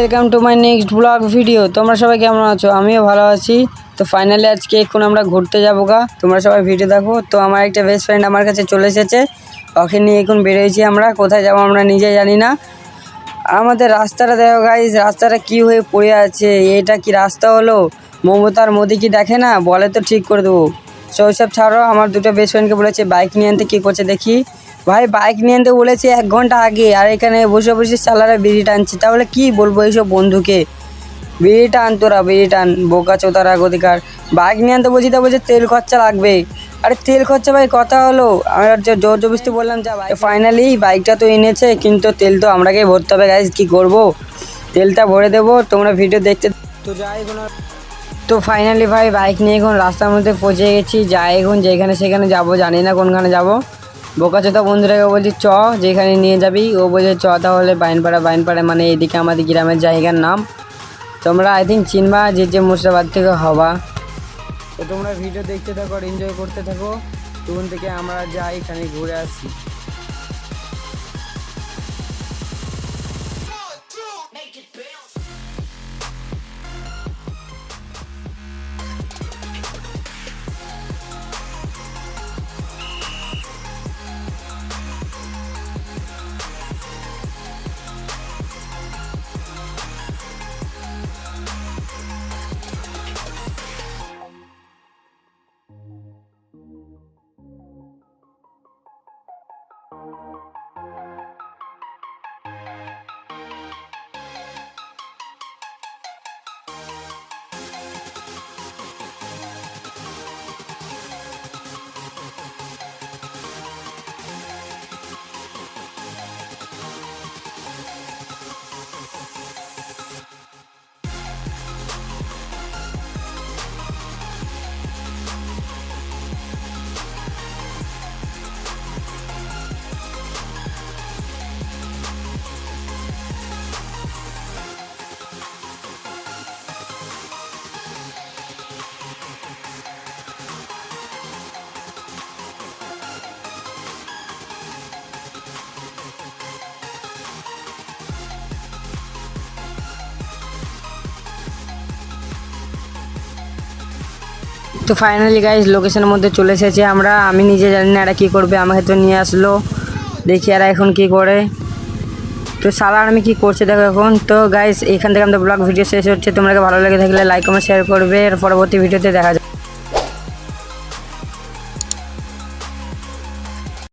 Welcome to my next blog video. তোমরা সবাই কেমন আছো? আমিও ভালো আছি। তো ফাইনালি আজকে এখন আমরা ঘুরতে যাবো গা। তোমরা সবাই ভিডিও দেখো। তো আমার একটা বেস্ট ফ্রেন্ড আমার কাছে চলে এসেছে, ওকে নিয়ে এখন বেরোয়েছি আমরা। কোথায় যাবো আমরা নিজে জানি না। আমাদের রাস্তাটা দেখো গাইস, রাস্তাটা কি হয়ে পড়ে আছে। এটা কি রাস্তা হলো? মমতার মোদি কি দেখে না? বলে তো ঠিক করে দেবো। সব ছাড়ো, আমার দুটো বেস্ট ফ্রেন্ডকে বলেছে বাইক নিয়ে আনতে। কী করছে দেখি। ভাই বাইক নিয়ে আনতে বলেছে 1 ঘন্টা আগে, আর এখানে বসে বসে চালারা বিড়ি টানছে। তাহলে কি বলবো এইসব বন্ধুকে? বিড়ি টান তোরা, বিড়ি টান, বোকা চোতারা গতিকার। বাইক নিয়ে আনতে বলছি, তা বলছে তেল খরচা লাগবে। আরে তেল খরচা ভাই কথা হলো? আমি জোর জবরদস্তি বললাম যা ভাই। ফাইনালি বাইকটা তো এনেছে, কিন্তু তেল তো আমরাকেই ভরতে হবে গাইজ। কী করবো, তেলটা ভরে দেবো। তোমরা ভিডিও দেখতে তো যাই এখন। তো ফাইনালি ভাই বাইক নিয়ে এখন রাস্তার মধ্যে পৌঁছে গেছি। যাই এখন যেখানে সেখানে যাব, জানি না কোনখানে যাব। বোকাচোদা বন্ধুরাকে বলছি চ, যেখানে নিয়ে যাবি। ও বলছে চ তাহলে বাইনপাড়া মানে এইদিকে আমাদের গ্রামের জায়গার নাম। তোমরা আই থিঙ্ক চিনবা, যে মুর্শিদাবাদ থেকে হবা। তো তোমরা ভিডিও দেখতে থাকো আর এনজয় করতে থাকো। তখন থেকে আমরা যাই এখানে ঘুরে আসি। তো ফাইনালি গাইজ লোকেশনের মধ্যে চলে এসেছে আমরা। আমি নিজে জানি না এরা কী করবে, আমাকে তো নিয়ে আসলো। দেখি এরা এখন কি করে। তো সালা আমি কি করছে দেখো এখন। তো গাইজ এখান থেকে আমাদের ব্লগ ভিডিও শেষ হচ্ছে। তোমরা ভালো লেগে থাকলে লাইক কমেন্ট শেয়ার করবে। এর পরবর্তী ভিডিওতে দেখা যাবে।